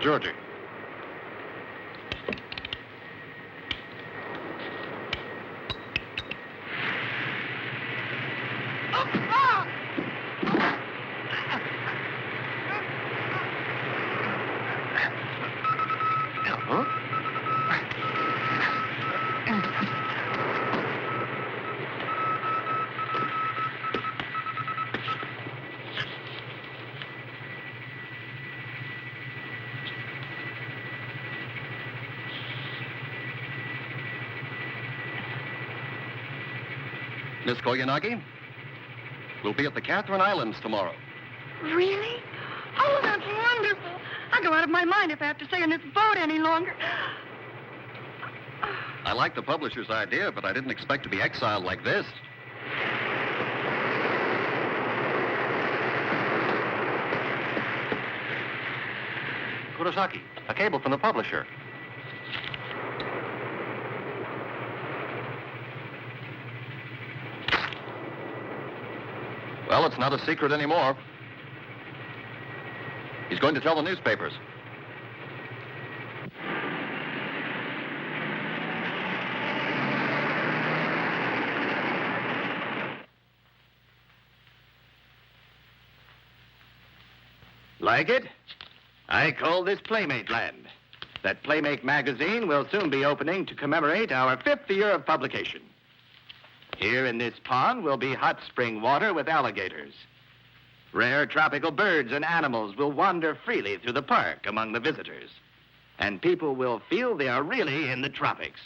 Georgie. Miss Koyanagi, we'll be at the Catherine Islands tomorrow. Really? Oh, that's wonderful. I'll go out of my mind if I have to stay on this boat any longer. I like the publisher's idea, but I didn't expect to be exiled like this. Kurosaki, a cable from the publisher. Well, it's not a secret anymore. He's going to tell the newspapers. Like it? I call this Playmate Land. That Playmate magazine will soon be opening to commemorate our 5th year of publication. Here in this pond will be hot spring water with alligators. Rare tropical birds and animals will wander freely through the park among the visitors. And people will feel they are really in the tropics.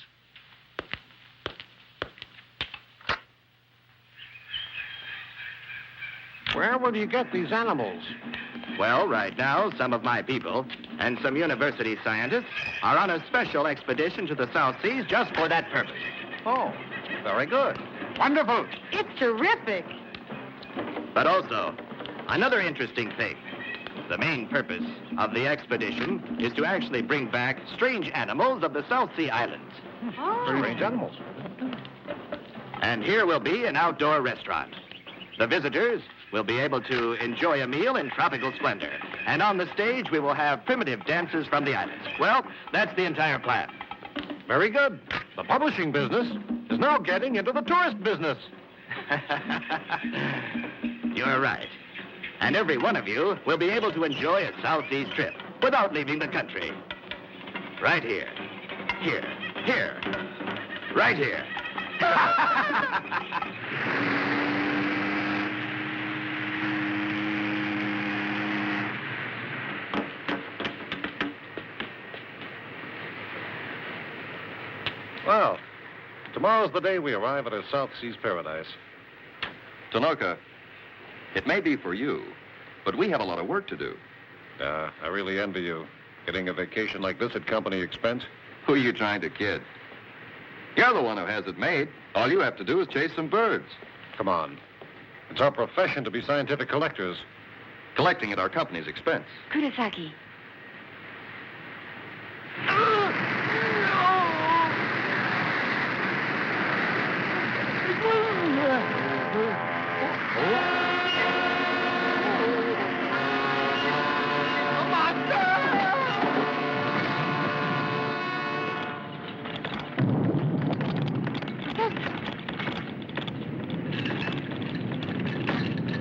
Where will you get these animals? Well, right now, some of my people and some university scientists are on a special expedition to the South Seas just for that purpose. Oh, very good. Wonderful. It's terrific. But also, another interesting thing. The main purpose of the expedition is to actually bring back strange animals of the South Sea Islands. Oh. Strange animals. And here will be an outdoor restaurant. The visitors will be able to enjoy a meal in tropical splendor. And on the stage, we will have primitive dances from the islands. Well, that's the entire plan. Very good. The publishing business is now getting into the tourist business. You're right. And every one of you will be able to enjoy a South Seas trip without leaving the country. Right here. Here. Here. Right here. Well, tomorrow's the day we arrive at our South Seas paradise. Tanoka, it may be for you, but we have a lot of work to do. I really envy you. Getting a vacation like this at company expense. Who are you trying to kid? You're the one who has it made. All you have to do is chase some birds. Come on. It's our profession to be scientific collectors. Collecting at our company's expense. Kurosaki.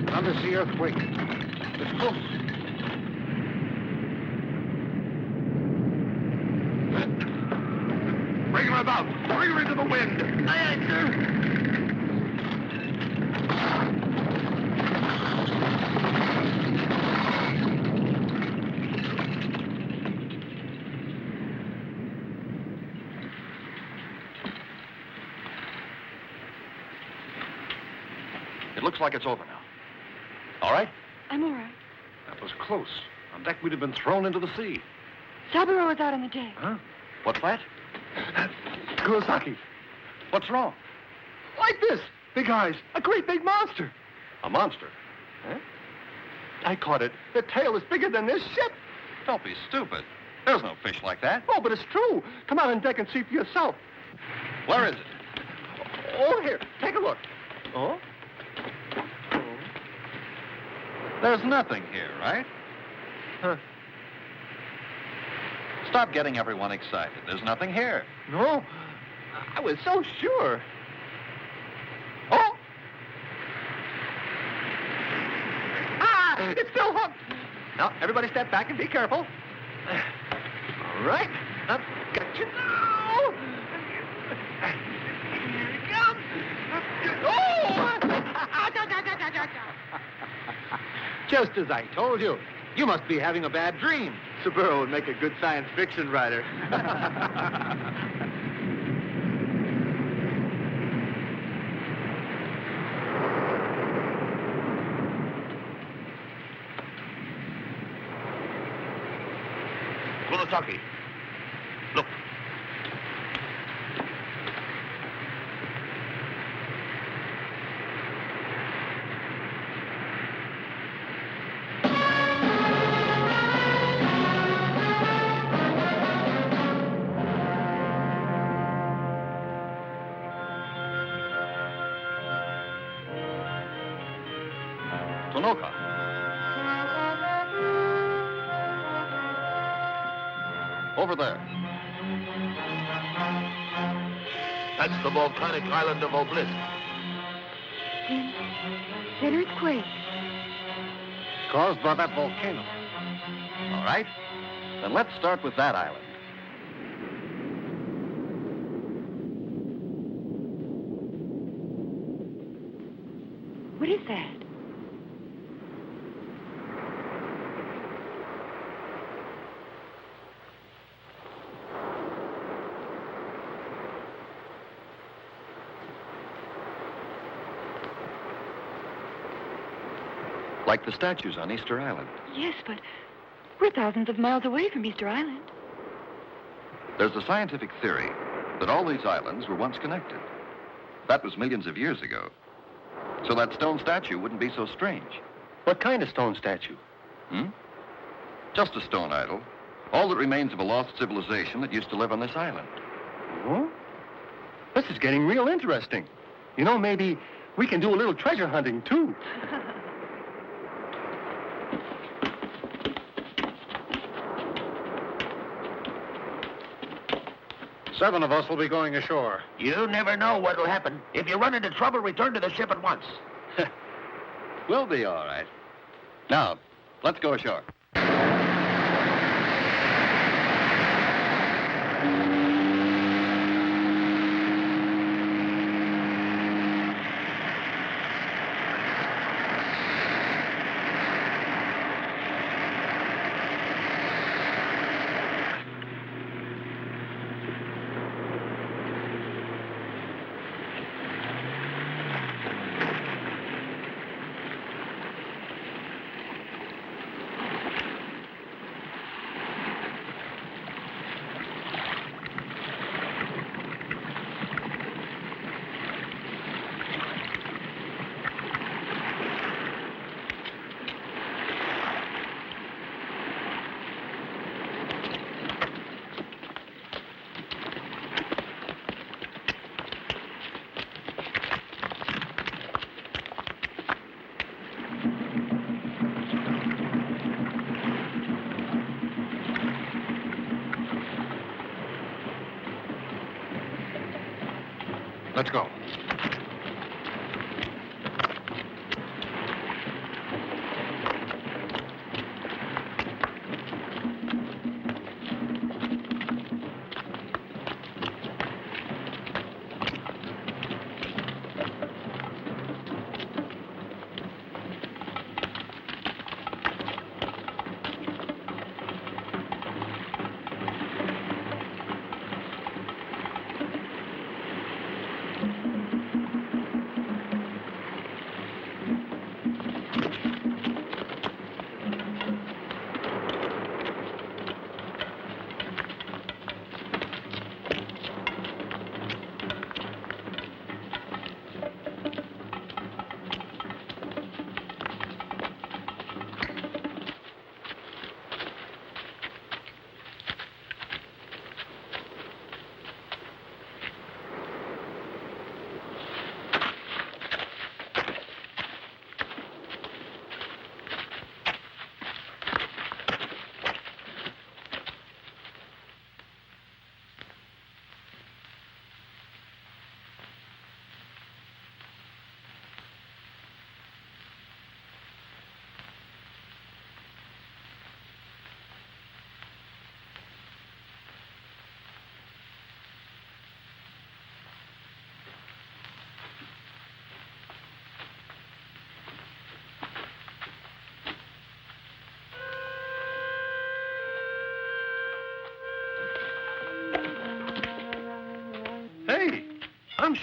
Undersea earthquake. It's close. Bring her about. Bring her into the wind. Aye, aye, sir. It looks like it's over now. All right? I'm all right. That was close. On deck, we'd have been thrown into the sea. Saburo was out on the deck. Huh? What's that? Kurosaki. What's wrong? Like this. Big eyes. A great big monster. A monster? Huh? I caught it. The tail is bigger than this ship. Don't be stupid. There's no fish like that. Oh, but it's true. Come out on deck and see for yourself. Where is it? Oh, here. Take a look. Oh? There's nothing here, right? Huh. Stop getting everyone excited. There's nothing here. No, I was so sure. Oh! Ah! It's still hooked. Now, everybody step back and be careful. All right. I've got you now. Here it comes. Oh! Just as I told you. You must be having a bad dream. Saburo would make a good science fiction writer. Kurosaki, look. Tonoka. Over there. That's the volcanic island of Obelisk. Then earthquake. Caused by that volcano. All right. Then let's start with that island. What is that? Like the statues on Easter Island. Yes, but we're thousands of miles away from Easter Island. There's a scientific theory that all these islands were once connected. That was millions of years ago. So that stone statue wouldn't be so strange. What kind of stone statue? Just a stone idol. All that remains of a lost civilization that used to live on this island. Huh? This is getting real interesting. You know, maybe we can do a little treasure hunting, too. 7 of us will be going ashore. You never know what'll happen. If you run into trouble, return to the ship at once. We'll be all right. Now, let's go ashore. Let's go.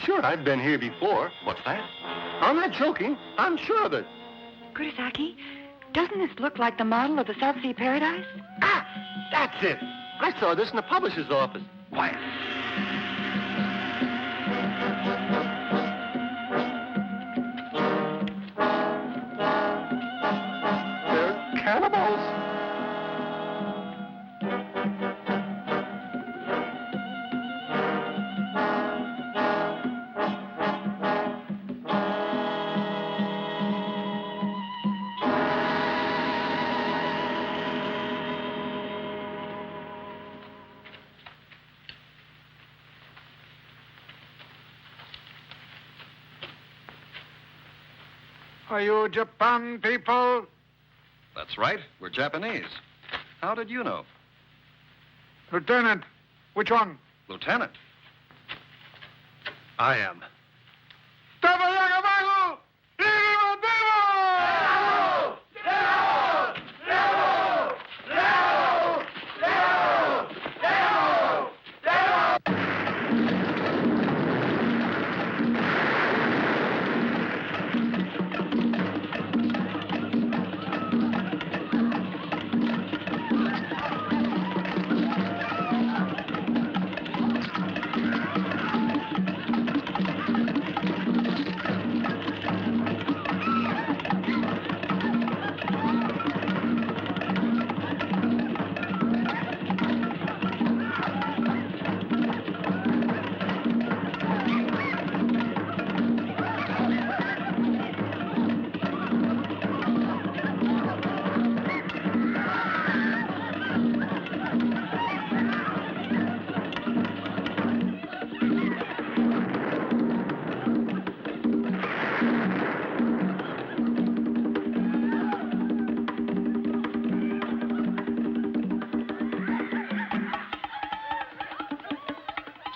sure I've been here before. What's that? I'm not joking. I'm sure of it. Kurosaki, doesn't this look like the model of the South Sea Paradise? Ah, that's it. I saw this in the publisher's office. Quiet. They're cannibals. Are you Japan people? That's right. We're Japanese. How did you know? Lieutenant, which one? Lieutenant. I am.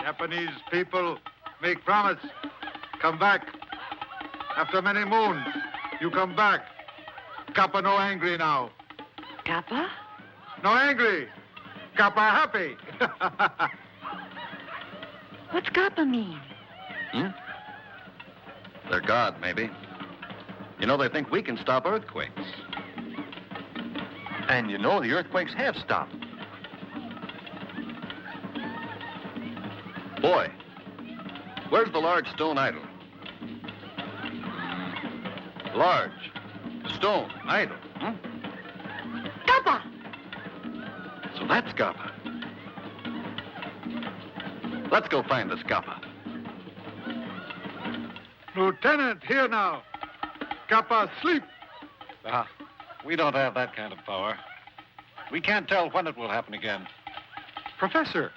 Japanese people make promise. Come back. After many moons, you come back. Gappa no angry now. Gappa? No angry. Gappa happy. What's Gappa mean? They're God, maybe. You know, they think we can stop earthquakes. And you know the earthquakes have stopped. Boy, where's the large stone idol? Large stone idol, Gappa! So that's Gappa. Let's go find this Gappa. Lieutenant, here now. Gappa asleep. We don't have that kind of power. We can't tell when it will happen again. Professor,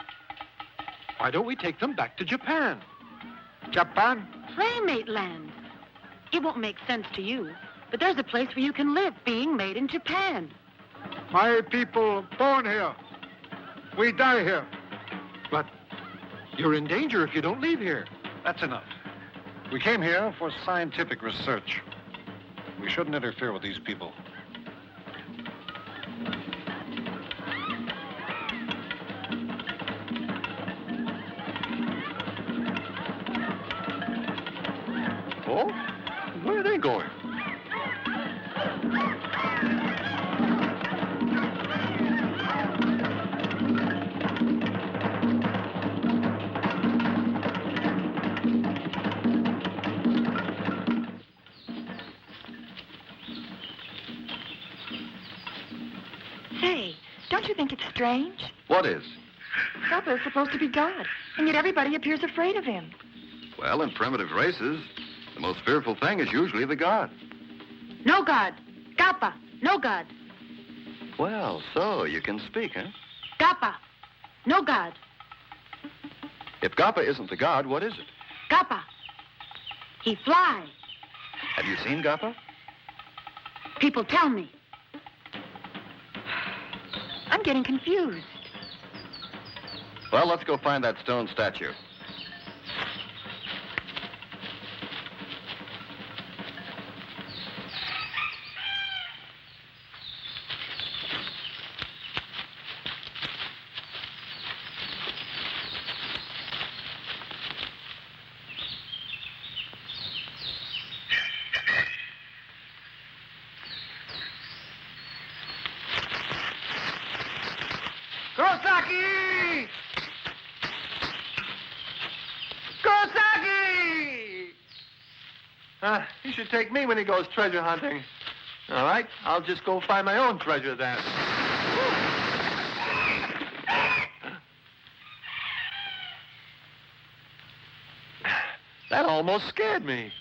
why don't we take them back to Japan? Japan? Playmate land. It won't make sense to you, but there's a place where you can live being made in Japan. My people born here. We die here. But you're in danger if you don't leave here. That's enough. We came here for scientific research. We shouldn't interfere with these people. Oh? Where are they going? Say, don't you think it's strange? What is? Gappa is supposed to be God, and yet everybody appears afraid of him. Well, in primitive races, the most fearful thing is usually the god. No God. Gappa. No God. Well, so you can speak, huh? Gappa. No God. If Gappa isn't the god, what is it? Gappa. He flies. Have you seen Gappa? People tell me. I'm getting confused. Well, let's go find that stone statue. Kurosaki! Kurosaki! He should take me when he goes treasure hunting. All right, I'll just go find my own treasure then. That almost scared me.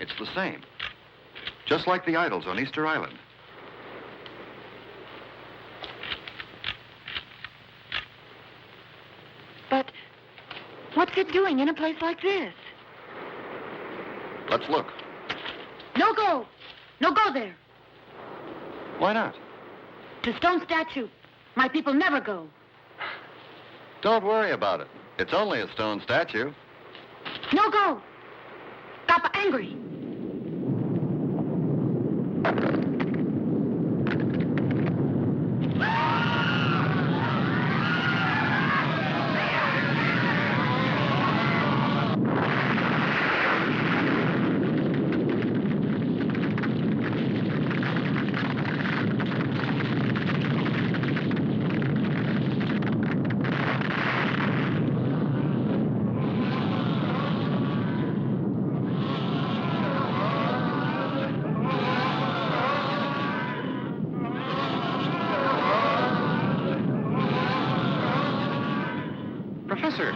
It's the same. Just like the idols on Easter Island. But what's it doing in a place like this? Let's look. No go. No go there. Why not? The stone statue. My people never go. Don't worry about it. It's only a stone statue. No go. Gappa angry. Professor,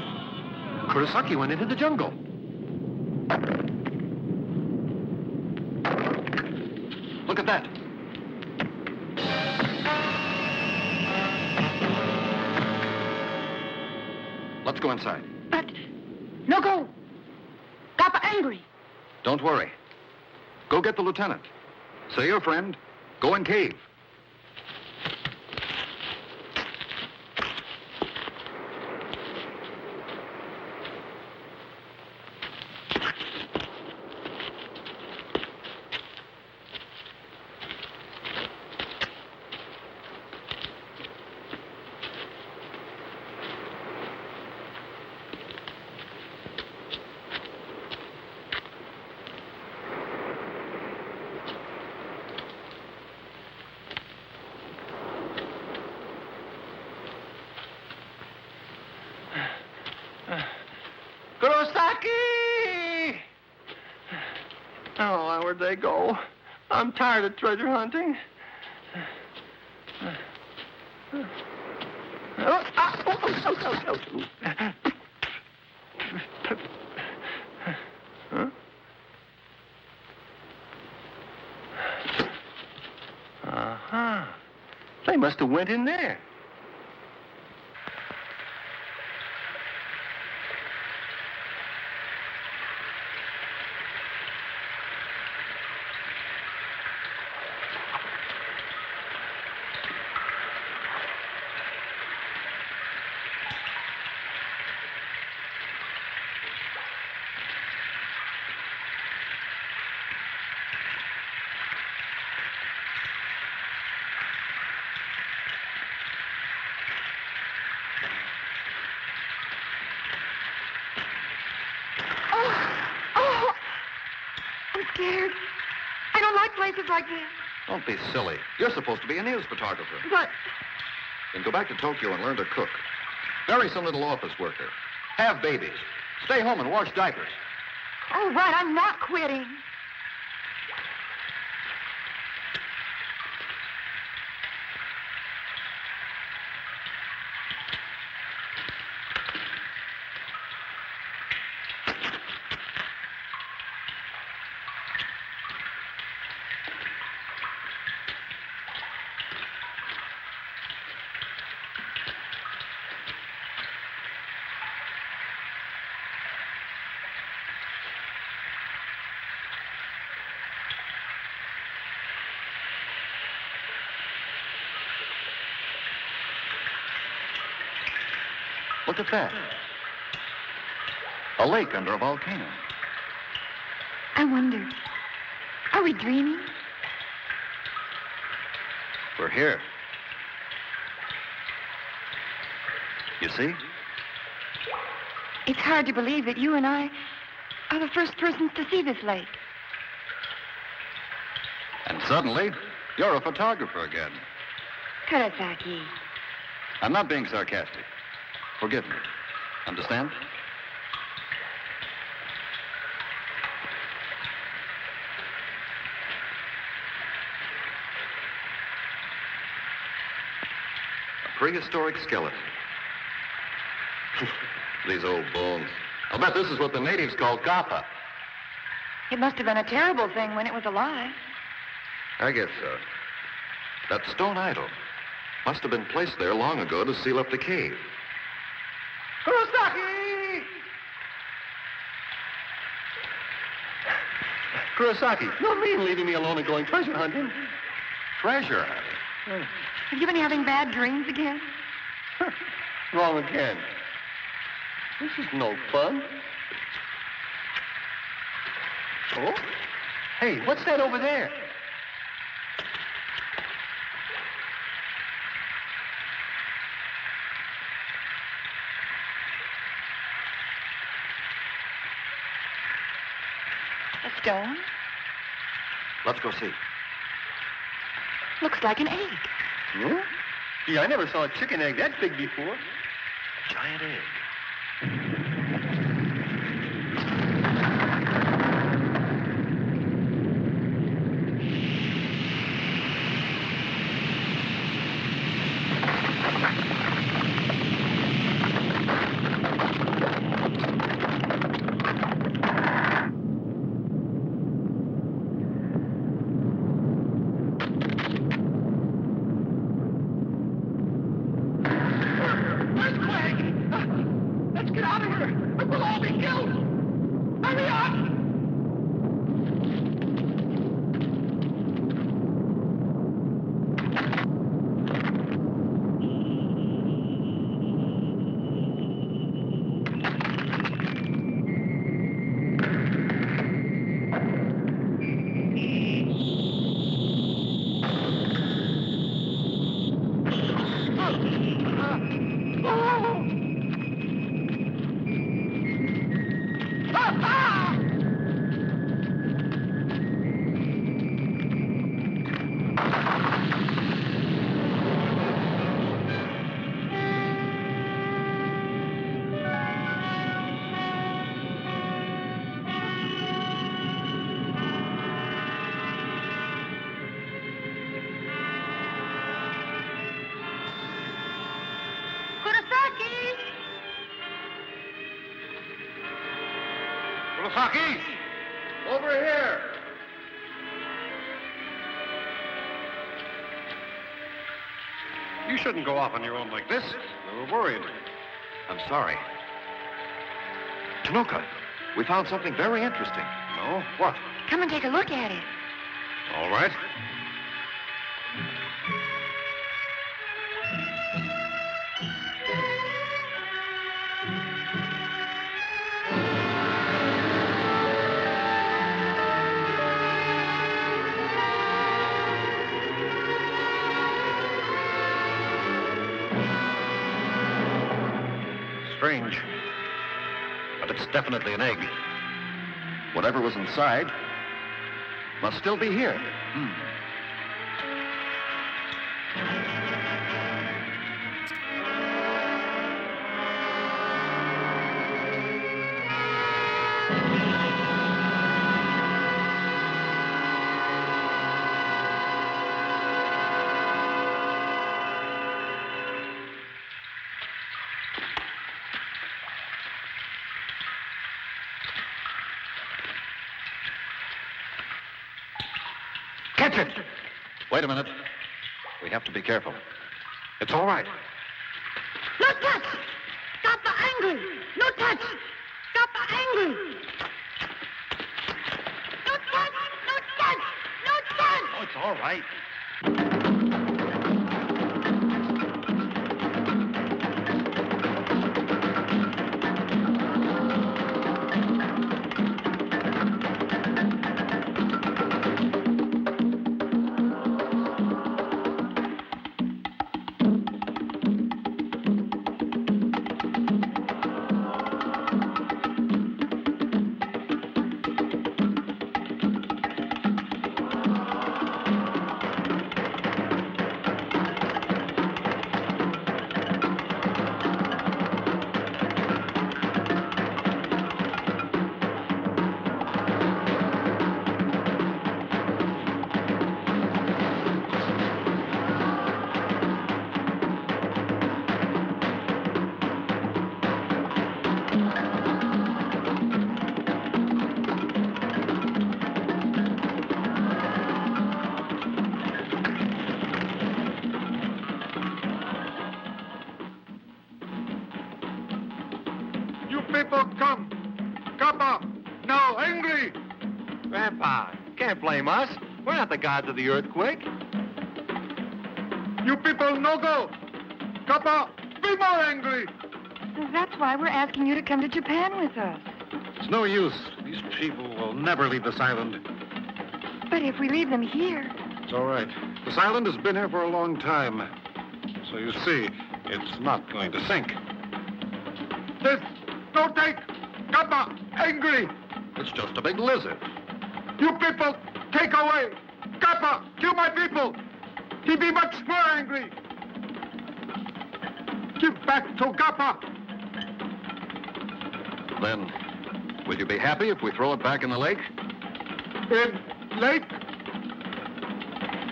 Kurosaki went into the jungle. Look at that. Let's go inside. But no go. Gappa angry. Don't worry. Go get the lieutenant. Say your friend, go in cave. Kurosaki! Oh, where'd they go? I'm tired of treasure hunting. Huh? Uh-huh. They must have went in there. I'm scared. I don't like places like this. Don't be silly. You're supposed to be a news photographer. But Then go back to Tokyo and learn to cook. Marry some little office worker. Have babies. Stay home and wash diapers. all right, I'm not quitting. Look at that. A lake under a volcano. I wonder, are we dreaming? We're here. You see? It's hard to believe that you and I are the first persons to see this lake. And suddenly, you're a photographer again. Kurosaki. I'm not being sarcastic. Forgive me. Understand? A prehistoric skeleton. These old bones. I'll bet this is what the natives call Gappa. It must have been a terrible thing when it was alive. I guess so. That stone idol must have been placed there long ago to seal up the cave. Kurosaki! Kurosaki, you mean leaving me alone and going treasure hunting? Treasure hunting? Have you been having bad dreams again? Wrong again. This is no fun. Oh? Hey, what's that over there? A stone? Let's go see. Looks like an egg. Hmm? Gee, I never saw a chicken egg that big before. A giant egg. Kurosaki! Over here! You shouldn't go off on your own like this. We were worried. I'm sorry. Tanoka, we found something very interesting. No? What? Come and take a look at it. All right. Strange. But it's definitely an egg. Whatever was inside must still be here. Catch it! Wait a minute. We have to be careful. It's all right. No touch! Gappa angry! No touch! Gappa angry! No touch! No touch! No touch! Oh, it's all right. people come. Gappa, now angry. Grandpa, can't blame us. We're not the gods of the earthquake. You people no go. Gappa, be more angry. That's why we're asking you to come to Japan with us. It's no use. These people will never leave this island. But if we leave them here... It's all right. This island has been here for a long time. So you see, it's not going to sink. This, no take. Gappa, angry. It's just a big lizard. You people, take away. Gappa, kill my people. He be much more angry. Give back to Gappa. Then, will you be happy if we throw it back in the lake? In lake?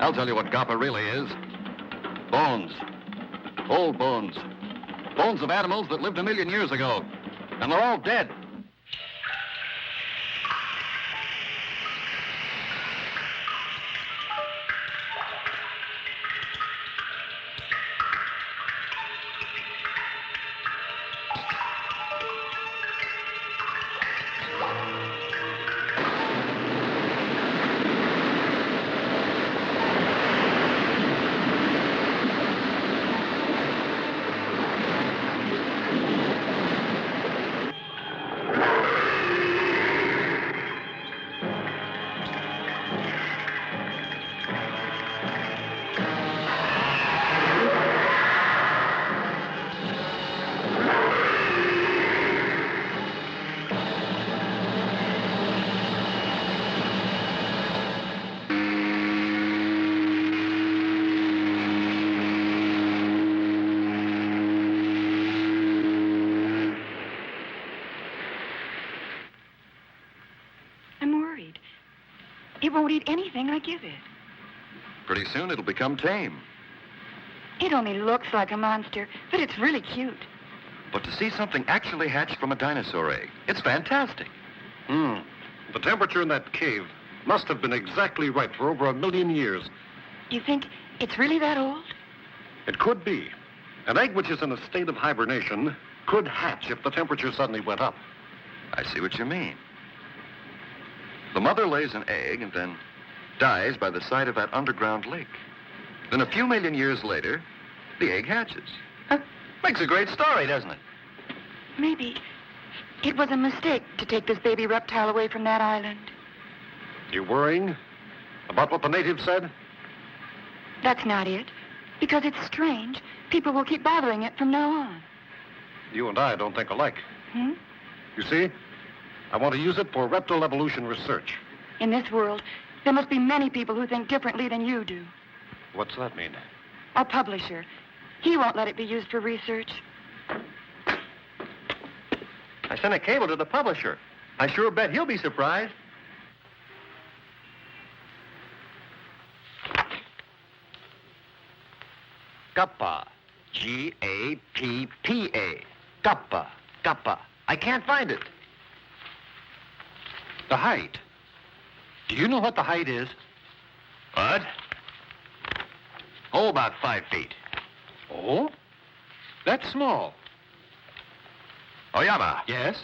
I'll tell you what Gappa really is. Bones. Old bones. Bones of animals that lived 1 million years ago. And they're all dead. It won't eat anything I give it. Pretty soon it'll become tame. It only looks like a monster, but it's really cute. But to see something actually hatched from a dinosaur egg, it's fantastic. The temperature in that cave must have been exactly right for over 1 million years. You think it's really that old? It could be. An egg which is in a state of hibernation could hatch if the temperature suddenly went up. I see what you mean. The mother lays an egg and then dies by the side of that underground lake. Then a few million years later, the egg hatches. Makes a great story, doesn't it? Maybe it was a mistake to take this baby reptile away from that island. You worrying about what the natives said? That's not it. Because it's strange, people will keep bothering it from now on. You and I don't think alike. Hmm? You see, I want to use it for reptile evolution research. In this world, there must be many people who think differently than you do. What's that mean? Our publisher. He won't let it be used for research. I sent a cable to the publisher. I sure bet he'll be surprised. Gappa. G-A-P-P-A. Gappa. Gappa. I can't find it. The height. Do you know what the height is? What? Oh, about 5 feet. Oh? That's small. Oyama. Yes?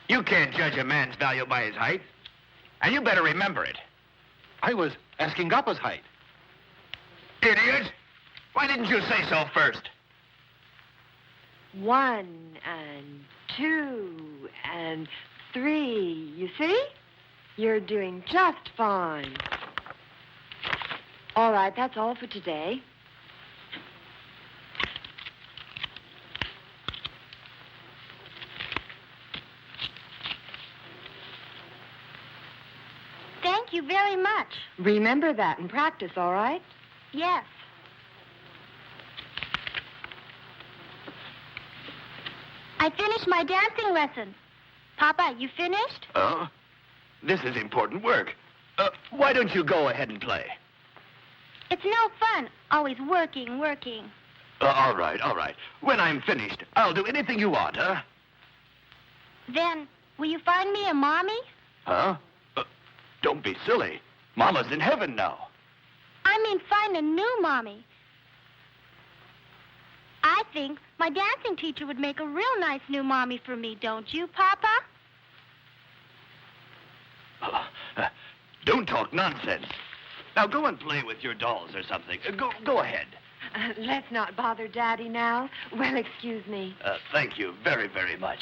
You can't judge a man's value by his height. And you better remember it. I was asking Gappa's height. Idiot! Why didn't you say so first? 1 and 2 and 3. You see? You're doing just fine. All right, that's all for today. Thank you very much. Remember that and practice, all right? Yes. I finished my dancing lesson. Papa, you finished? Oh? This is important work. Why don't you go ahead and play? It's no fun, always working. All right, all right. When I'm finished, I'll do anything you want, huh? Then, will you find me a mommy? Huh? Don't be silly. Mama's in heaven now. I mean find a new mommy. I think my dancing teacher would make a real nice new mommy for me, don't you, Papa? Don't talk nonsense. Now go and play with your dolls or something. Go ahead. Let's not bother Daddy now. Well, excuse me. Thank you very, very much.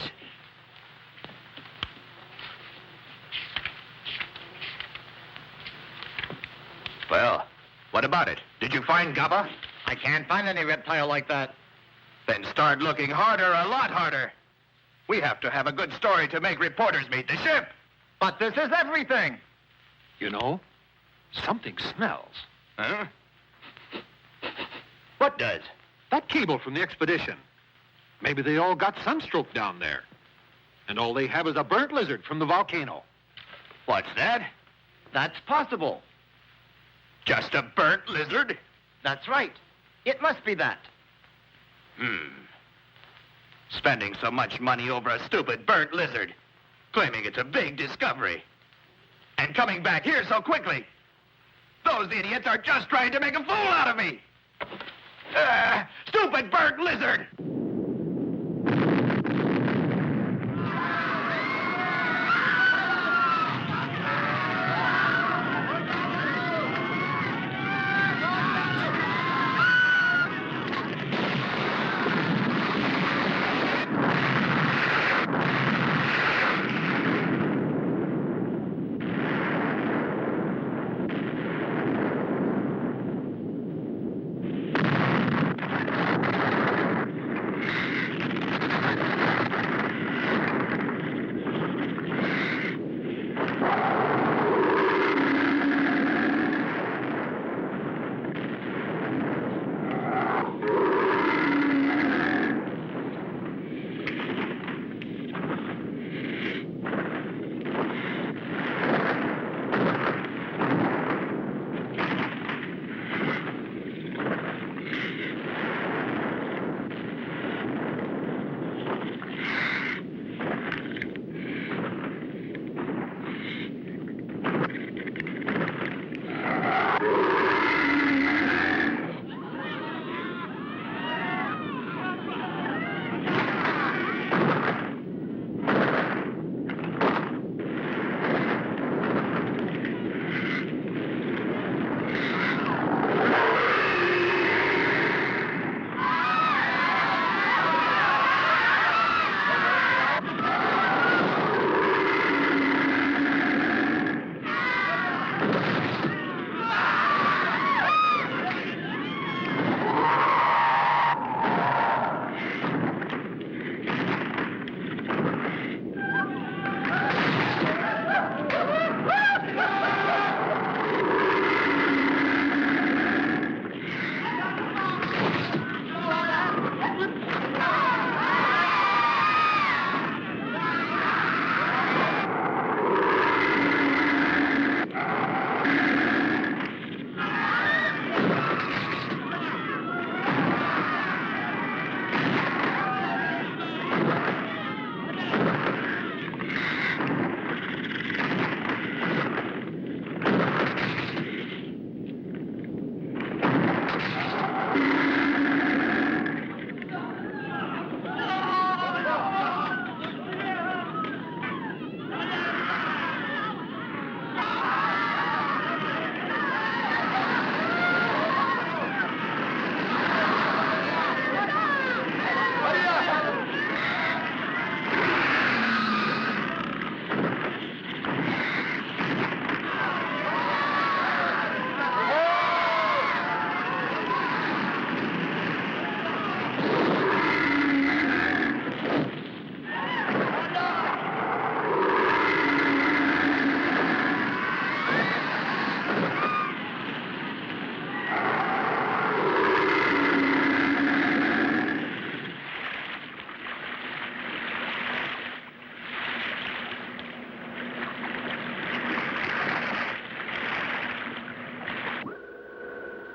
Well, what about it? Did you find Gappa? I can't find any reptile like that. Then start looking harder, a lot harder. We have to have a good story to make reporters meet the ship. But this is everything. You know, something smells. Huh? What does? That cable from the expedition. Maybe they all got sunstroke down there. And all they have is a burnt lizard from the volcano. What's that? That's possible. Just a burnt lizard? That's right. It must be that. Spending so much money over a stupid burnt lizard, claiming it's a big discovery, and coming back here so quickly. Those idiots are just trying to make a fool out of me. Stupid burnt lizard!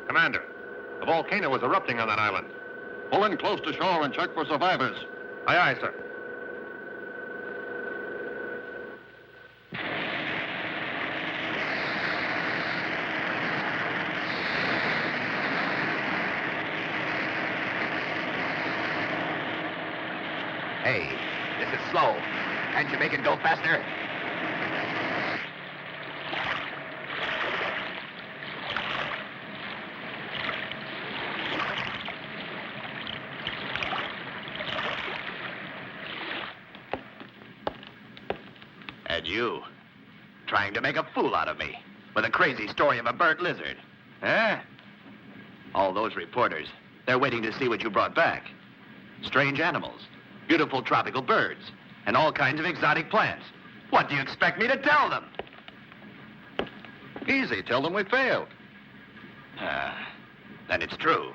Commander, the volcano was erupting on that island. Pull in close to shore and check for survivors. Aye, aye, sir. Hey, this is slow. Can't you make it go faster? And you, trying to make a fool out of me with a crazy story of a burnt lizard. Huh? All those reporters, they're waiting to see what you brought back. Strange animals, beautiful tropical birds, and all kinds of exotic plants. What do you expect me to tell them? Easy. Tell them we failed. Then it's true.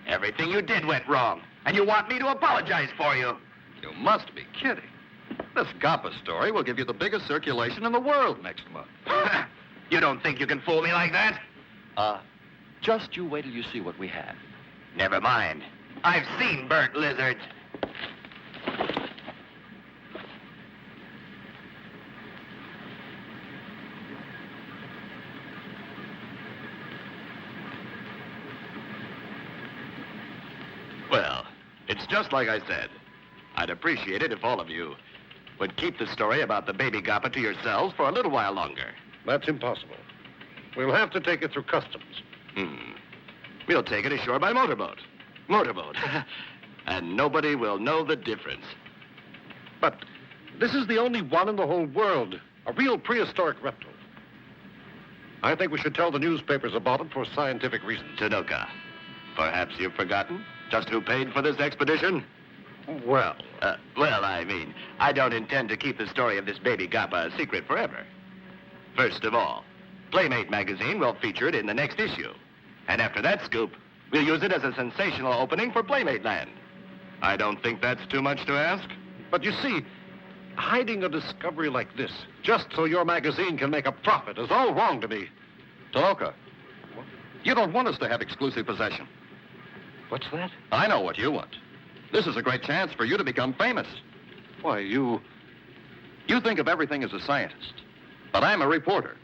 Everything you did went wrong, and you want me to apologize for you. You must be kidding. This Gappa story will give you the biggest circulation in the world next month. You don't think you can fool me like that? Just you wait till you see what we have. Never mind. I've seen burnt lizards. Well, it's just like I said. I'd appreciate it if all of you would keep the story about the baby Gappa to yourselves for a little while longer. That's impossible. We'll have to take it through customs. We'll take it ashore by motorboat. Motorboat. And nobody will know the difference. But this is the only one in the whole world. A real prehistoric reptile. I think we should tell the newspapers about it for scientific reasons. Tanoka, perhaps you've forgotten just who paid for this expedition? Well, I don't intend to keep the story of this baby Gappa a secret forever. First of all, Playmate magazine will feature it in the next issue. And after that scoop, we'll use it as a sensational opening for Playmate Land. I don't think that's too much to ask. but you see, hiding a discovery like this, just so your magazine can make a profit, is all wrong to me. Tanoka, you don't want us to have exclusive possession. What's that? I know what you want. This is a great chance for you to become famous. Why, you think of everything as a scientist, but I'm a reporter.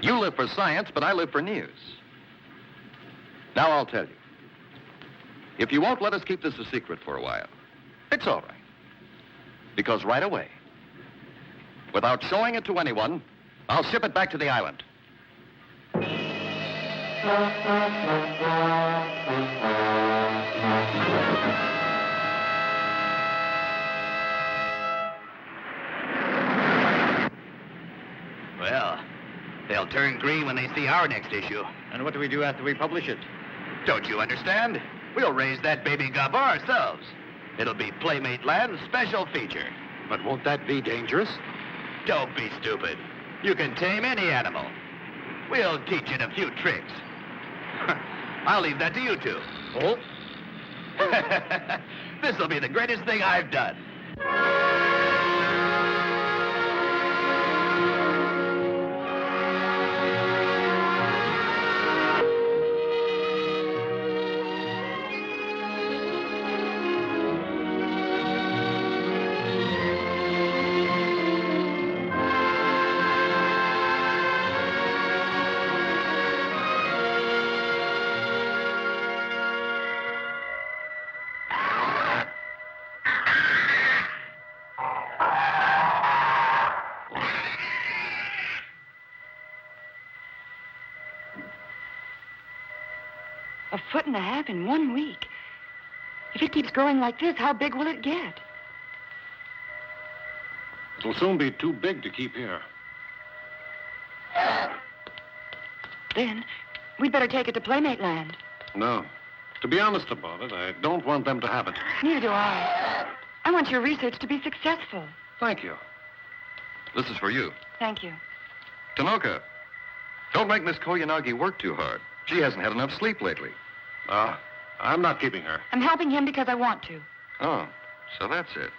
You live for science, but I live for news. Now I'll tell you. If you won't let us keep this a secret for a while, it's all right. Because right away, without showing it to anyone, I'll ship it back to the island. Well, they'll turn green when they see our next issue. And what do we do after we publish it? Don't you understand? We'll raise that baby Gappa ourselves. It'll be Playmate Land's special feature. But won't that be dangerous? Don't be stupid. You can tame any animal. We'll teach it a few tricks. I'll leave that to you two. Oh? This'll be the greatest thing I've done. A foot and a half in 1 week. If it keeps growing like this, how big will it get? It'll soon be too big to keep here. Then, we'd better take it to Playmate Land. No. To be honest about it, I don't want them to have it. Neither do I. I want your research to be successful. Thank you. This is for you. Thank you. Tanoka, don't make Miss Koyanagi work too hard. She hasn't had enough sleep lately. I'm not keeping her. I'm helping him because I want to. Oh, so that's it.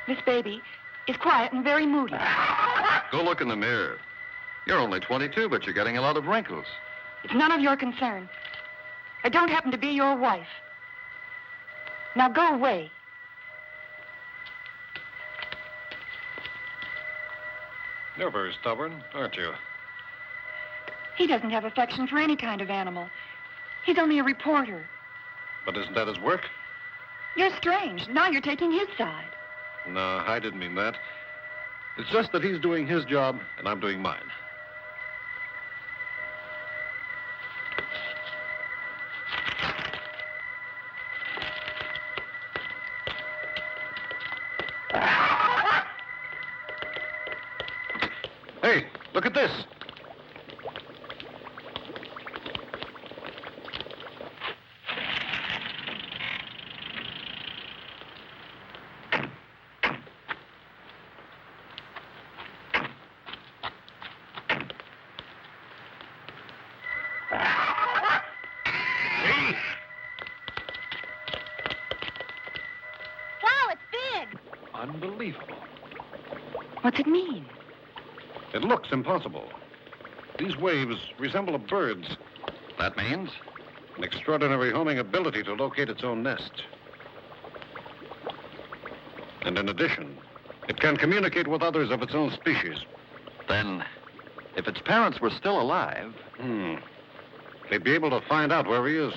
This baby is quiet and very moody. Go look in the mirror. You're only 22, but you're getting a lot of wrinkles. It's none of your concern. I don't happen to be your wife. Now go away. You're very stubborn, aren't you? He doesn't have affection for any kind of animal. He's only a reporter. But isn't that his work? You're strange. Now you're taking his side. No, I didn't mean that. It's just that he's doing his job and I'm doing mine. Hey, look at this. Wow, it's big. Unbelievable. What's it mean? It looks impossible. These waves resemble a bird's. That means? An extraordinary homing ability to locate its own nest. And in addition, it can communicate with others of its own species. Then, if its parents were still alive... They'd be able to find out where he is.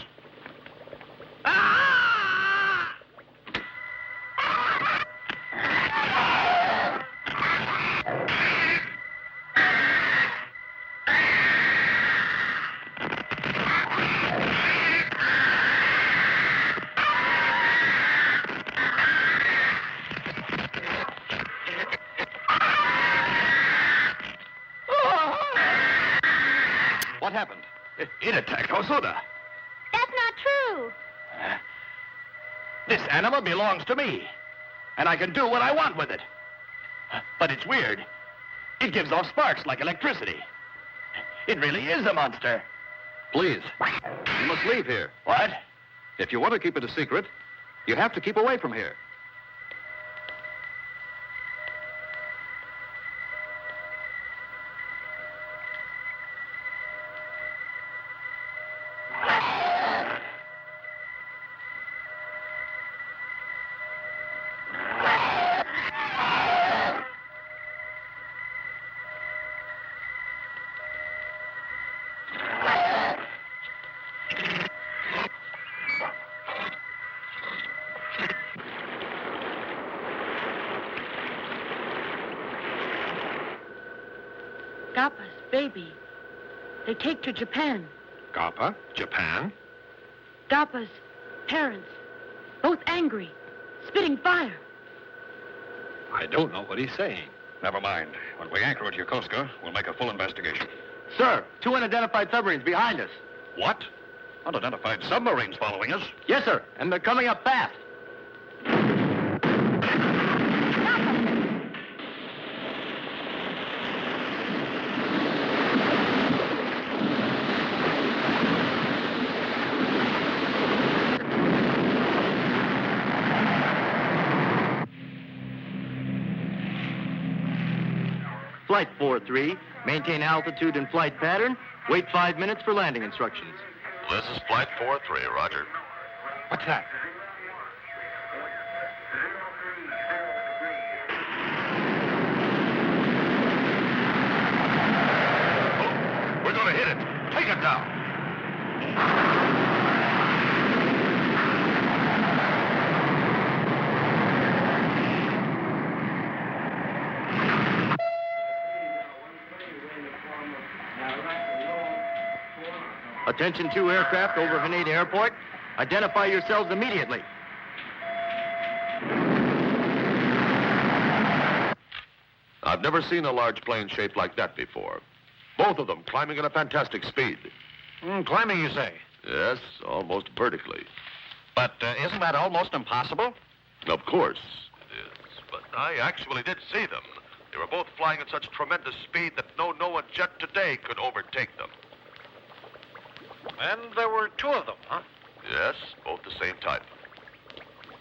What happened? It attacked Hosoda. That's not true. This animal belongs to me, and I can do what I want with it. But it's weird. It gives off sparks like electricity. It really is a monster. Please, you must leave here. What? If you want to keep it a secret, you have to keep away from here. Gappas, baby. They take to Japan. Gappa? Japan? Gappas, parents. Both angry. Spitting fire. I don't know what he's saying. Never mind. When we anchor at Yokosuka, we'll make a full investigation. Sir, 2 unidentified submarines behind us. What? Unidentified submarines following us? Yes, sir, and they're coming up fast. Flight 4-3, maintain altitude and flight pattern. Wait 5 minutes for landing instructions. This is Flight 4-3, Roger. What's that? Oh, we're going to hit it. Take it down. Attention 2 aircraft over Haneda Airport. Identify yourselves immediately. I've never seen a large plane shaped like that before. Both of them climbing at a fantastic speed. Climbing, you say? Yes, almost vertically. But isn't that almost impossible? Of course it is. But I actually did see them. They were both flying at such tremendous speed that no Noah jet today could overtake them. And there were 2 of them, huh? Yes, both the same type.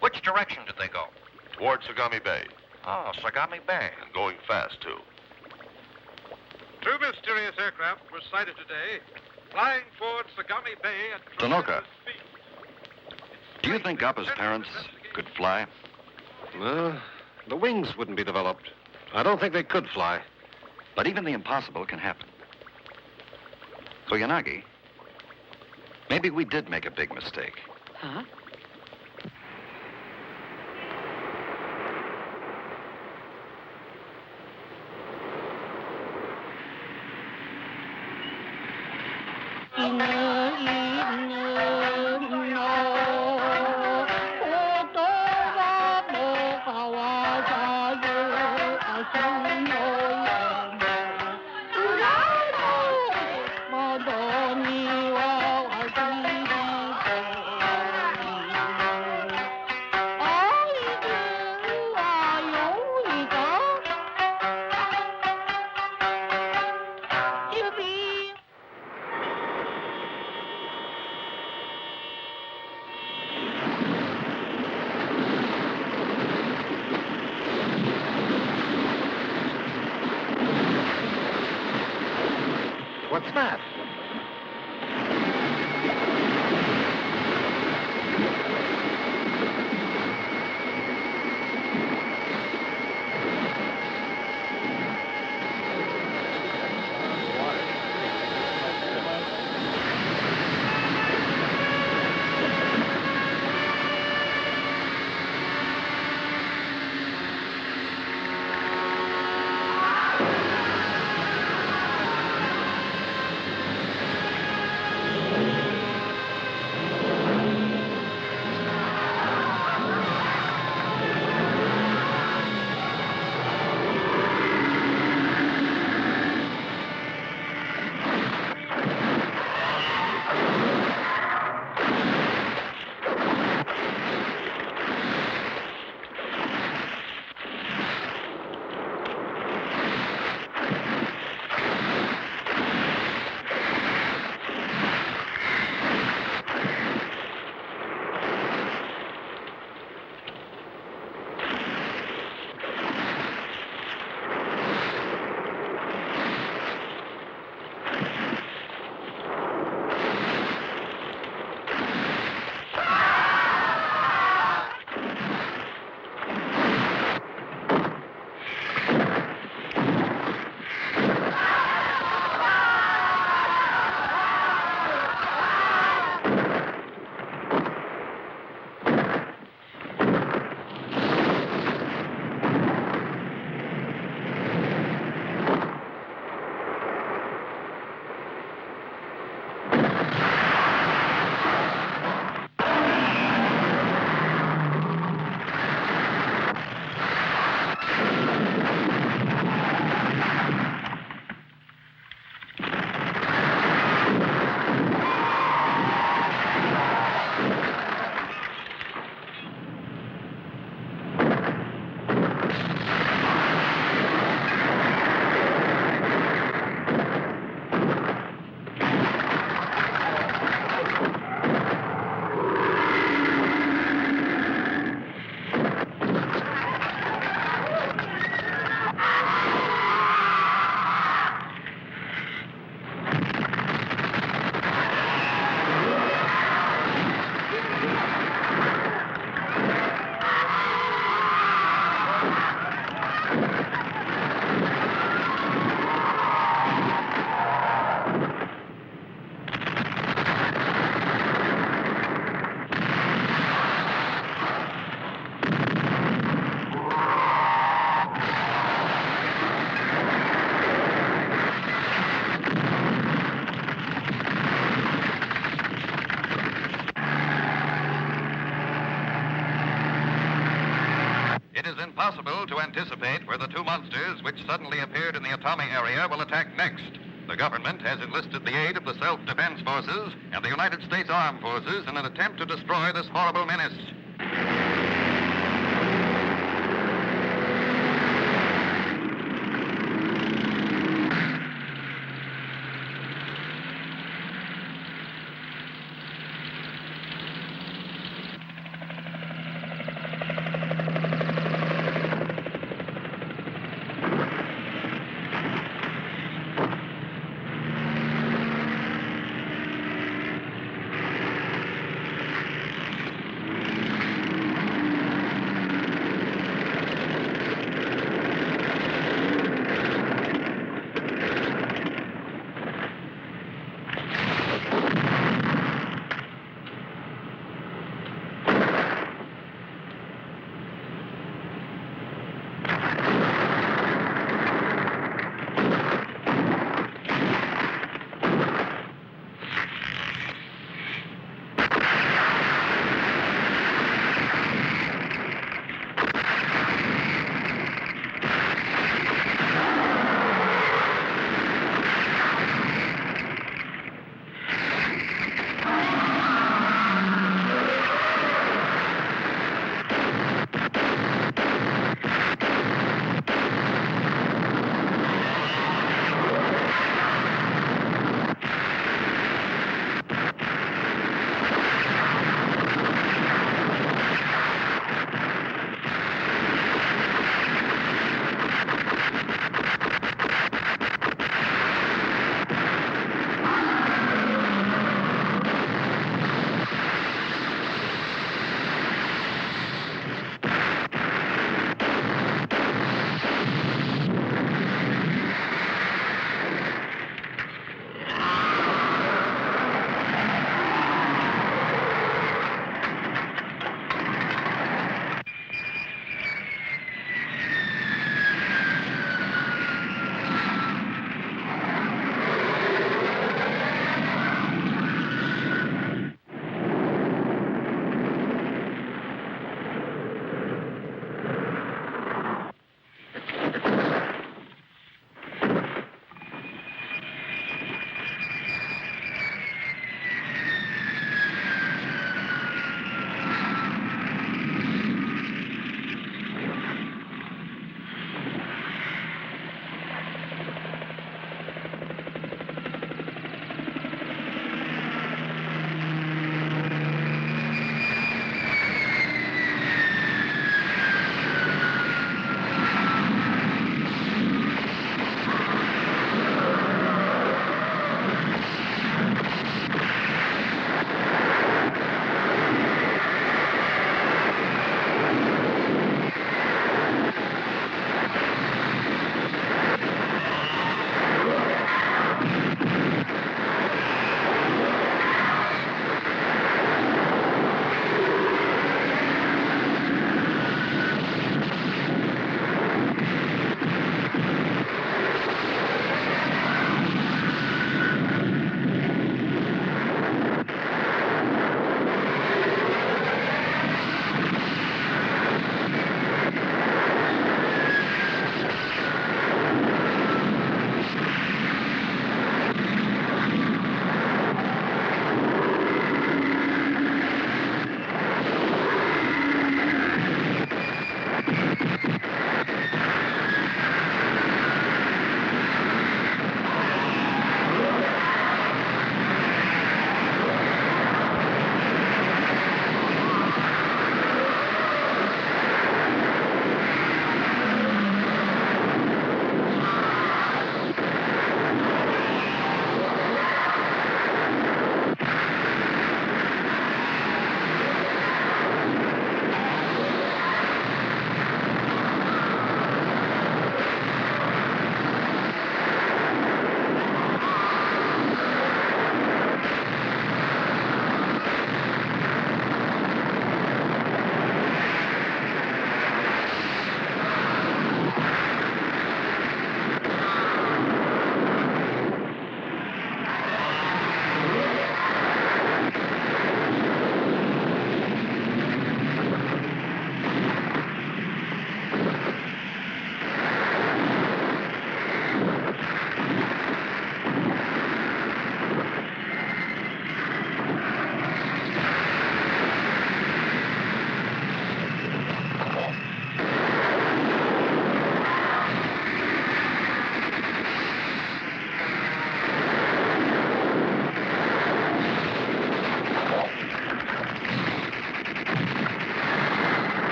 Which direction did they go? Towards Sagami Bay. Oh, Sagami Bay. And going fast, too. 2 mysterious aircraft were sighted today, flying towards Sagami Bay at Tanoka, tremendous speed. do you think Gappa's parents could fly? The wings wouldn't be developed. I don't think they could fly. But even the impossible can happen. Koyanagi, maybe we did make a big mistake. Huh? What's that? It is impossible to anticipate where the two monsters which suddenly appeared in the Atomic area will attack next. The government has enlisted the aid of the Self-Defense Forces and the United States Armed Forces in an attempt to destroy this horrible menace.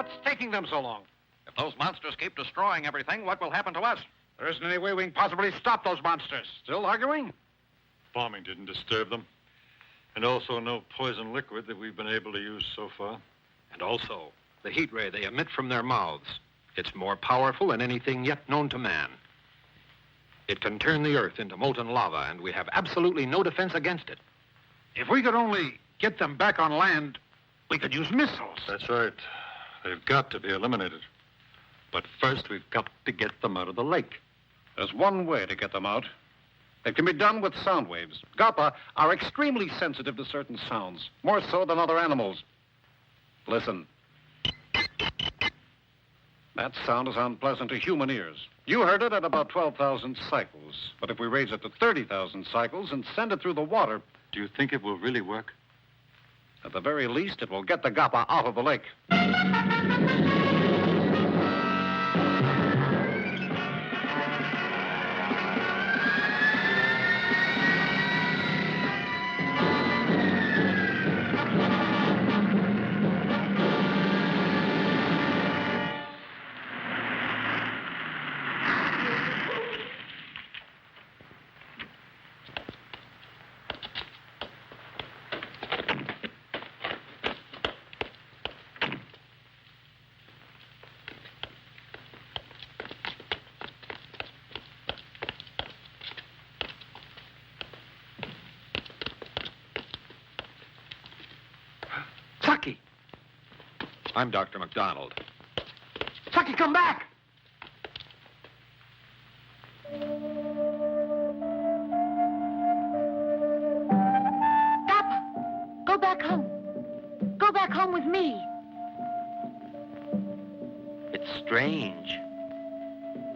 What's taking them so long? If those monsters keep destroying everything, what will happen to us? There isn't any way we can possibly stop those monsters. Still arguing? Bombing didn't disturb them. And also no poison liquid that we've been able to use so far. And also, the heat ray they emit from their mouths. It's more powerful than anything yet known to man. It can turn the earth into molten lava, and we have absolutely no defense against it. If we could only get them back on land, we could use missiles. That's right. They've got to be eliminated. But first, we've got to get them out of the lake. There's one way to get them out. It can be done with sound waves. Gappa are extremely sensitive to certain sounds, more so than other animals. Listen. That sound is unpleasant to human ears. You heard it at about 12,000 cycles. But if we raise it to 30,000 cycles and send it through the water... Do you think it will really work? At the very least, it will get the Gappa out of the lake. I'm Dr. McDonald. Saki, come back! Gappa, go back home. Go back home with me. It's strange.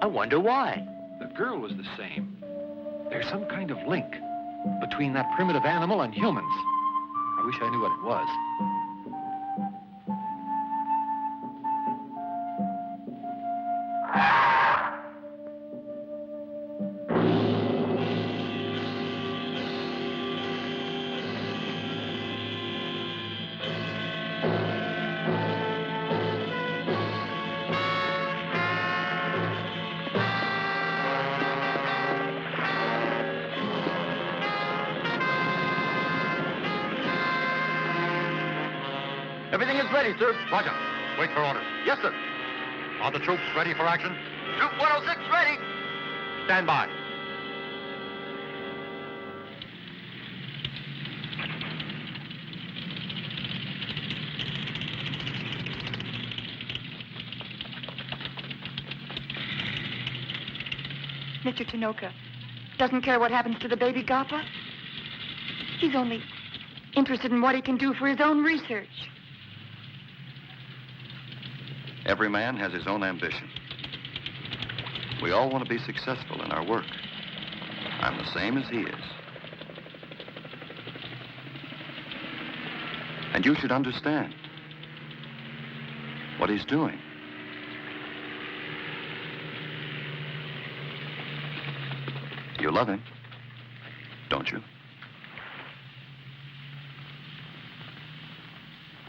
I wonder why. The girl was the same. There's some kind of link between that primitive animal and humans. I wish I knew what it was. Everything is ready, sir. Roger. Wait for orders. Yes, sir. Are the troops ready for action? Troop 106 ready. Stand by. Mr. Tanoka doesn't care what happens to the baby Gappa. He's only interested in what he can do for his own research. Every man has his own ambition. We all want to be successful in our work. I'm the same as he is. And you should understand what he's doing. You love him, don't you?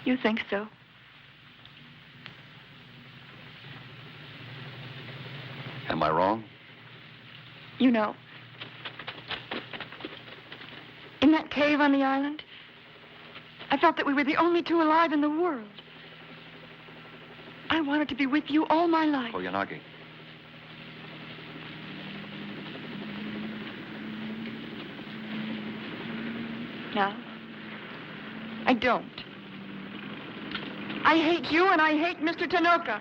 You think so? Am I wrong? You know, in that cave on the island, I felt that we were the only two alive in the world. I wanted to be with you all my life. Koyanagi. Now, I don't. I hate you and I hate Mr. Tanoka.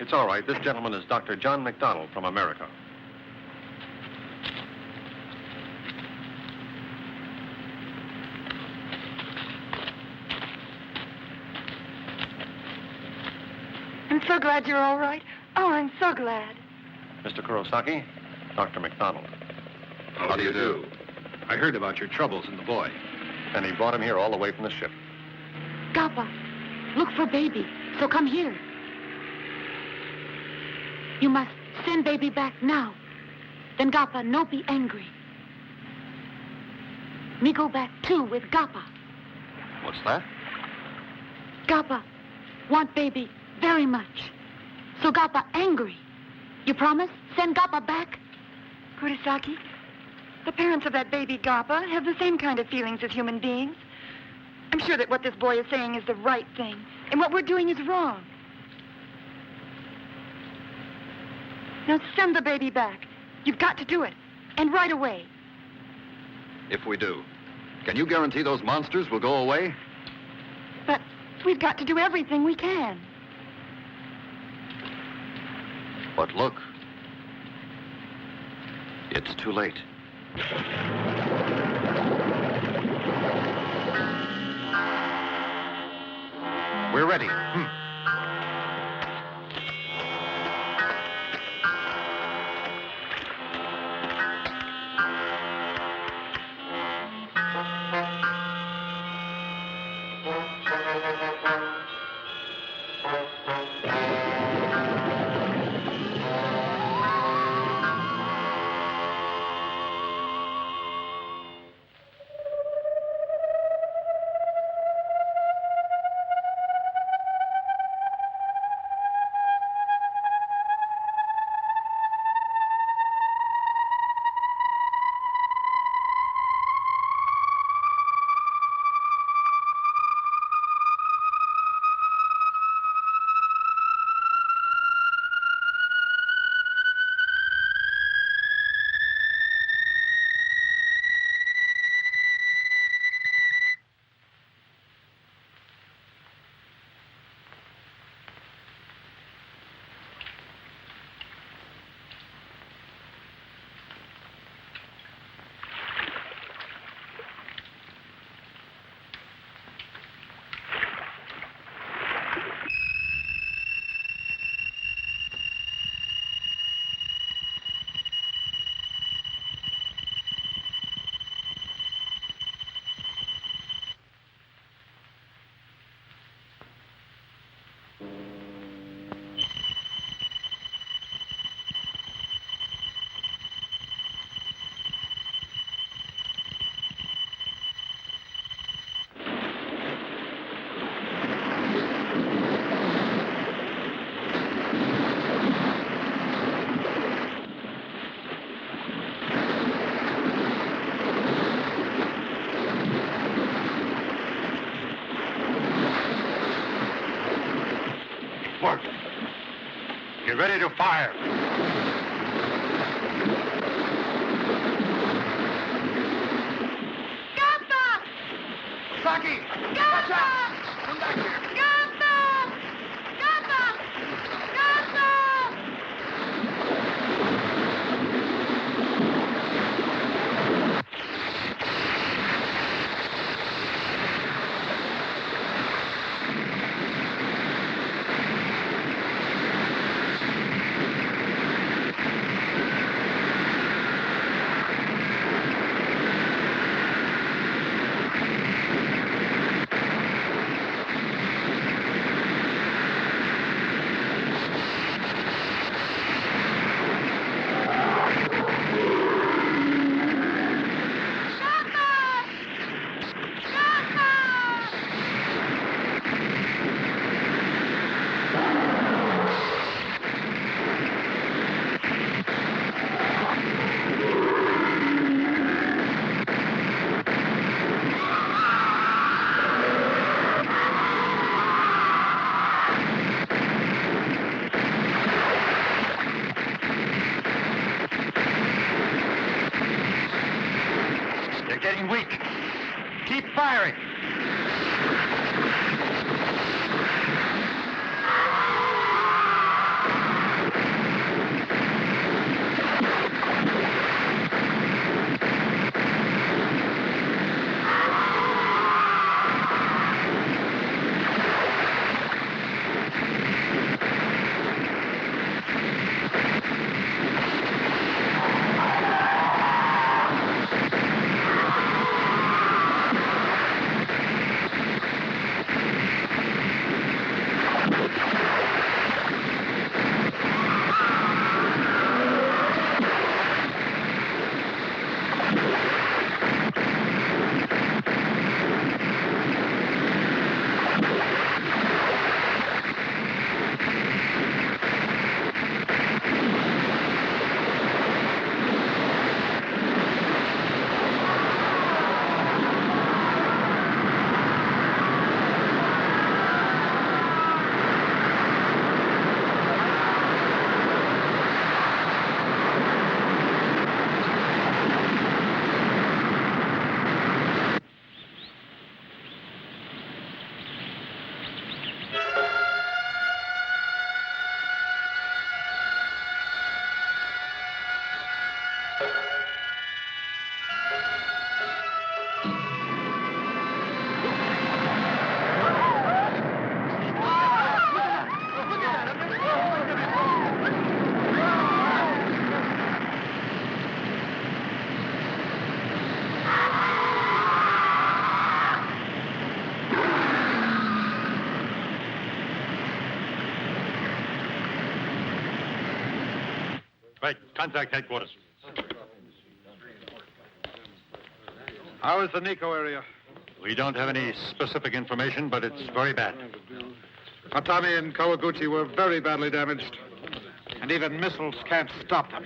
It's all right. This gentleman is Dr. John McDonald from America. I'm so glad you're all right. Oh, I'm so glad. Mr. Kurosaki, Dr. McDonald. How do you do? I heard about your troubles in the boy. And he brought him here all the way from the ship. Gappa, look for baby. So come here. You must send baby back now. Then Gappa no be angry. Me go back too with Gappa. What's that? Gappa want baby very much. So Gappa angry. You promise? Send Gappa back? Kurosaki, the parents of that baby Gappa have the same kind of feelings as human beings. I'm sure that what this boy is saying is the right thing, and what we're doing is wrong. Now send the baby back. You've got to do it, and right away. If we do, can you guarantee those monsters will go away? But we've got to do everything we can. But look, it's too late. We're ready. Get ready to fire. Gappa! Saki! Gappa! Watch out! Come back here. Gappa! Gappa! Gappa! Getting weak. Keep firing. Right. Contact headquarters. How is the Nico area? We don't have any specific information, but it's very bad. Atami and Kawaguchi were very badly damaged. And even missiles can't stop them.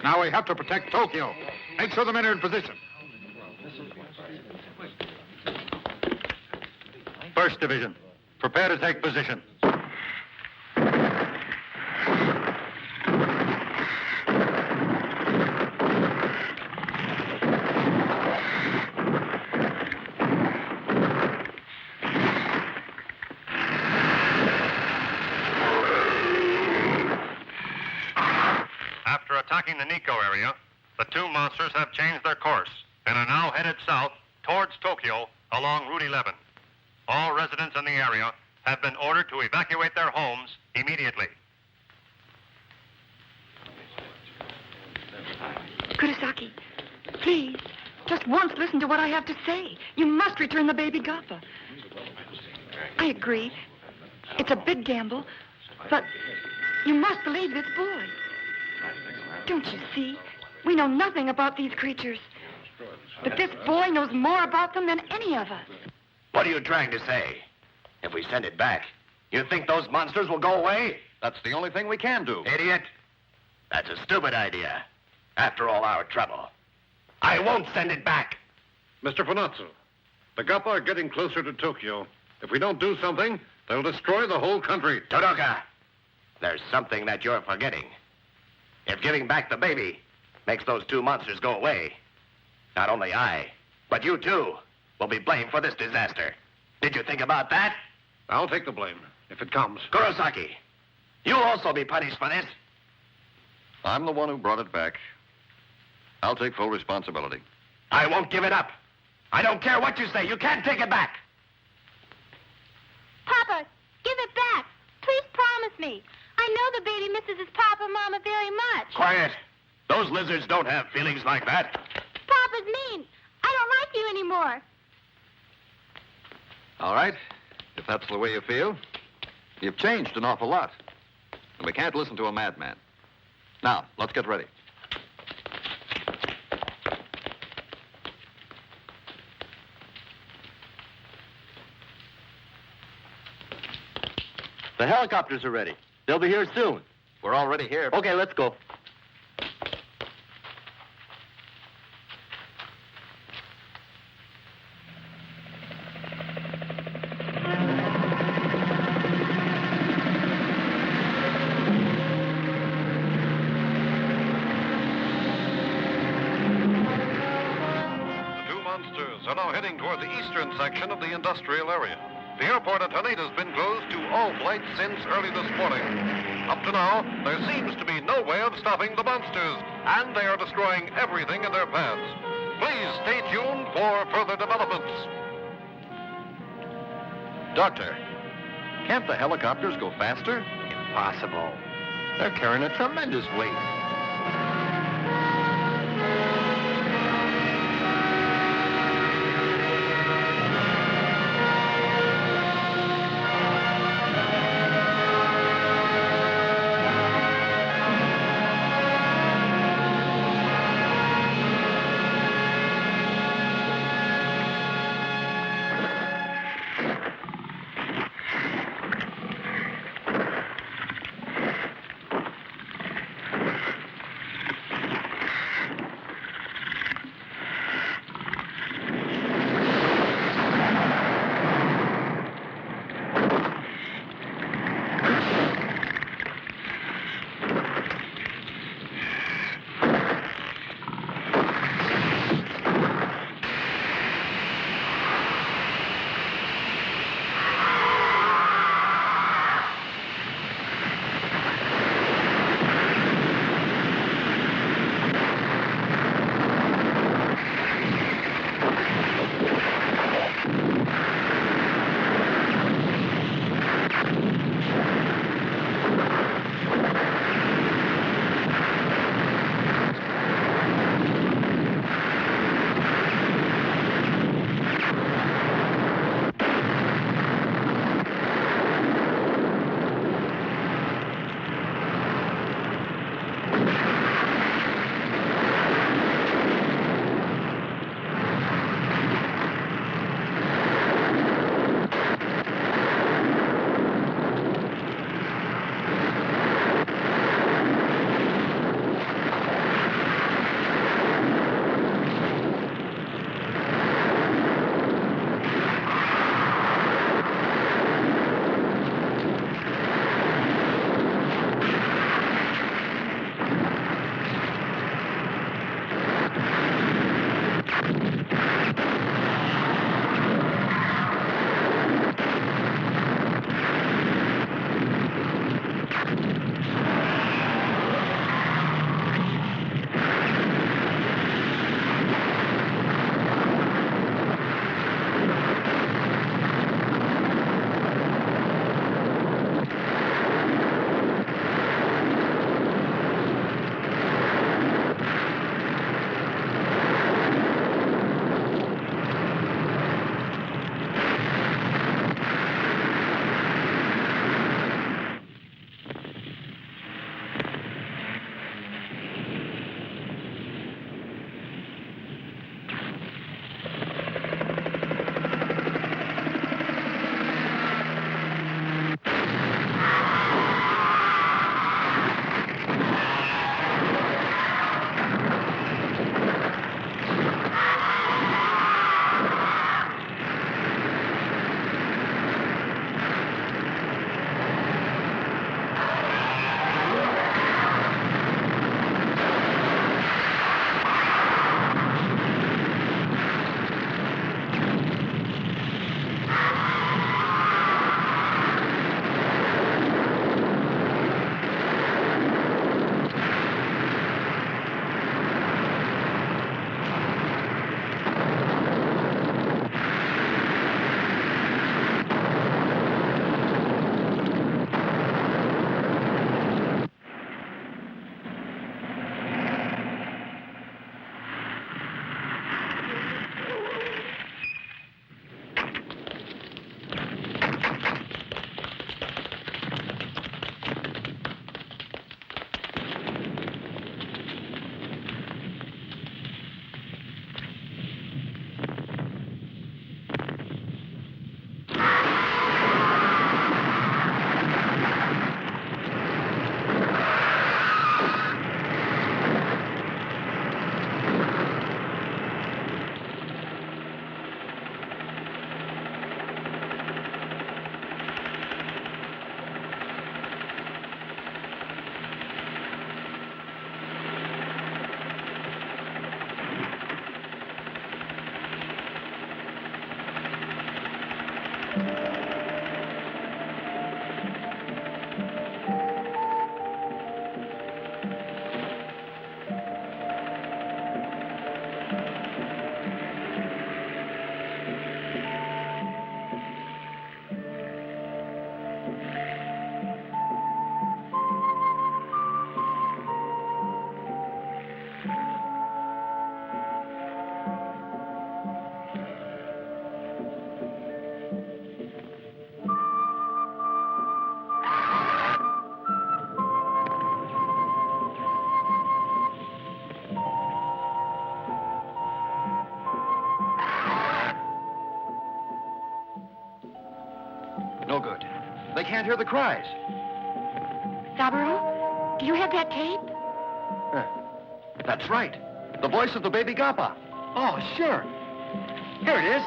Now we have to protect Tokyo. Make sure the men are in position. First Division, prepare to take position. After attacking the Nico area, the two monsters have changed their course and are now headed south towards Tokyo along Route 11. All residents in the area have been ordered to evacuate their homes immediately. Kurosaki, please, just once listen to what I have to say. You must return the baby Gappa. I agree. It's a big gamble, but you must believe this boy. Don't you see? We know nothing about these creatures. But this boy knows more about them than any of us. What are you trying to say? If we send it back, you think those monsters will go away? That's the only thing we can do. Idiot. That's a stupid idea. After all our trouble. I won't send it back. Mr. Panazzo, the Gappa are getting closer to Tokyo. If we don't do something, they'll destroy the whole country. Todoka, there's something that you're forgetting. If giving back the baby makes those two monsters go away, not only I, but you too, will be blamed for this disaster. Did you think about that? I'll take the blame, if it comes. Kurosaki, you'll also be punished for this. I'm the one who brought it back. I'll take full responsibility. I won't give it up. I don't care what you say. You can't take it back. Papa, give it back. Please promise me. I know the baby misses his papa and mama very much. Quiet. Those lizards don't have feelings like that. Papa's mean. I don't like you anymore. All right. If that's the way you feel. You've changed an awful lot. And we can't listen to a madman. Now, let's get ready. The helicopters are ready. They'll be here soon. We're already here. Okay, let's go. Are now heading toward the eastern section of the industrial area. The airport at Haneda has been closed to all flights since early this morning. Up to now, there seems to be no way of stopping the monsters, and they are destroying everything in their paths. Please stay tuned for further developments. Doctor, can't the helicopters go faster? Impossible. They're carrying a tremendous weight. No good. They can't hear the cries. Saburo, do you have that tape? That's right. The voice of the baby Gappa. Oh, sure. Here it is.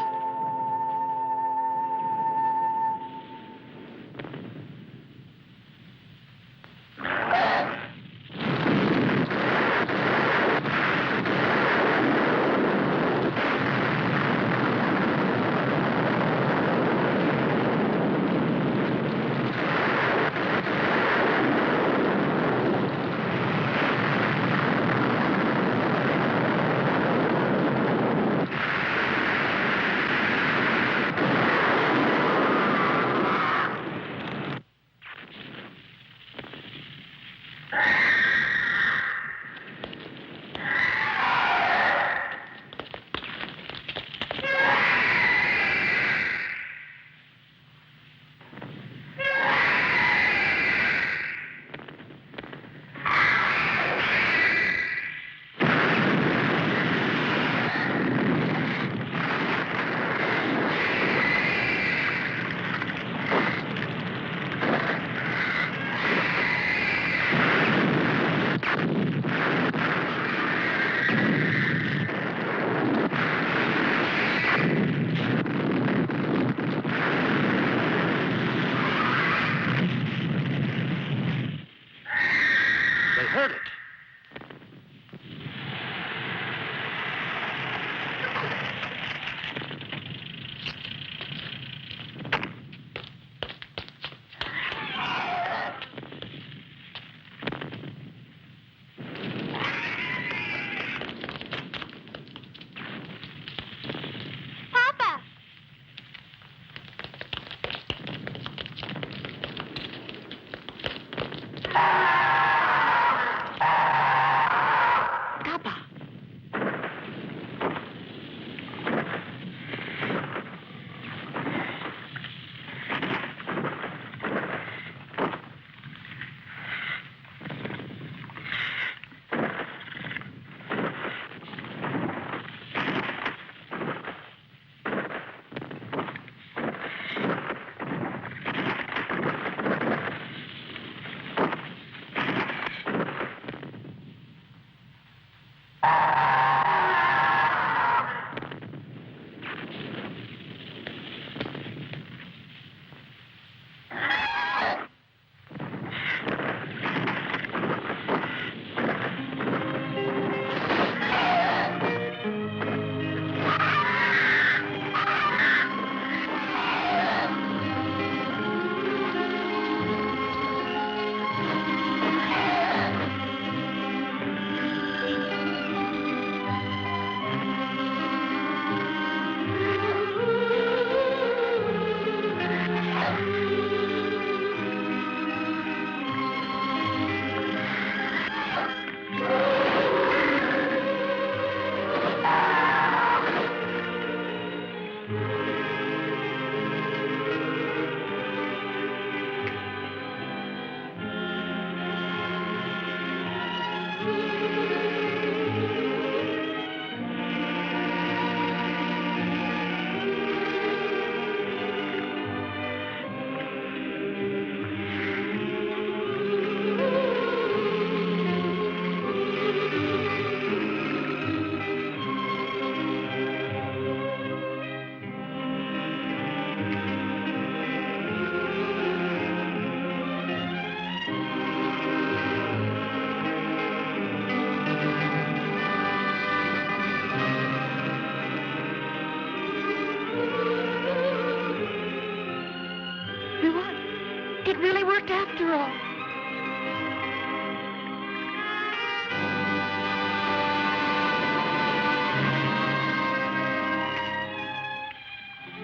It really worked after all.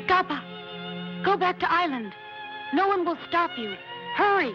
Gappa, go back to island. No one will stop you. Hurry.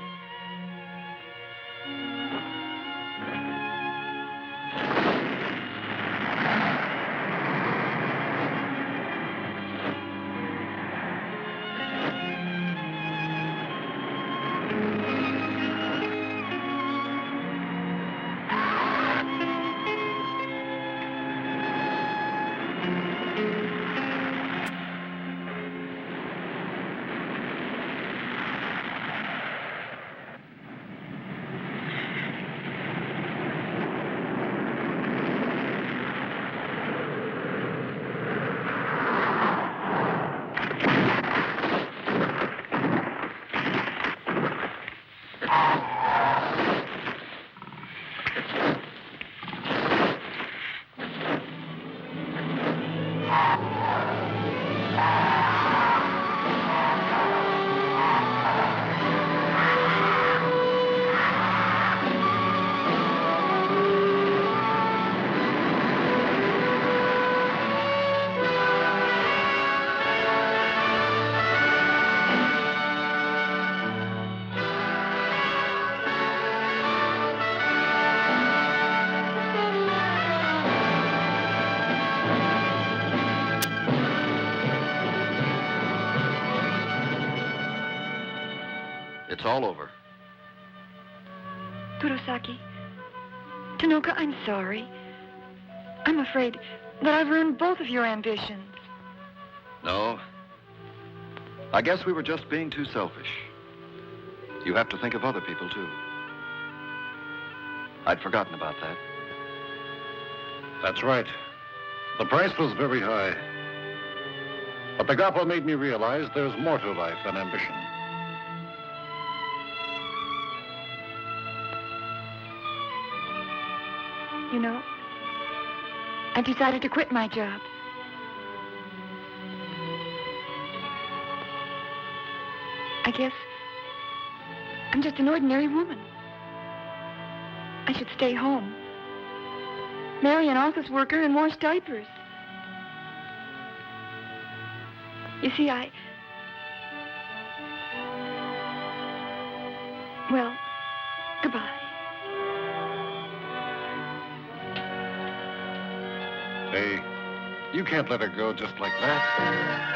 It's all over. Kurosaki, Tanoka, I'm sorry. I'm afraid that I've ruined both of your ambitions. No. I guess we were just being too selfish. You have to think of other people, too. I'd forgotten about that. That's right. The price was very high. But the Gappa made me realize there's more to life than ambition. You know, I've decided to quit my job. I guess I'm just an ordinary woman. I should stay home, marry an office worker, and wash diapers. You see, well, goodbye. Hey, you can't let her go just like that.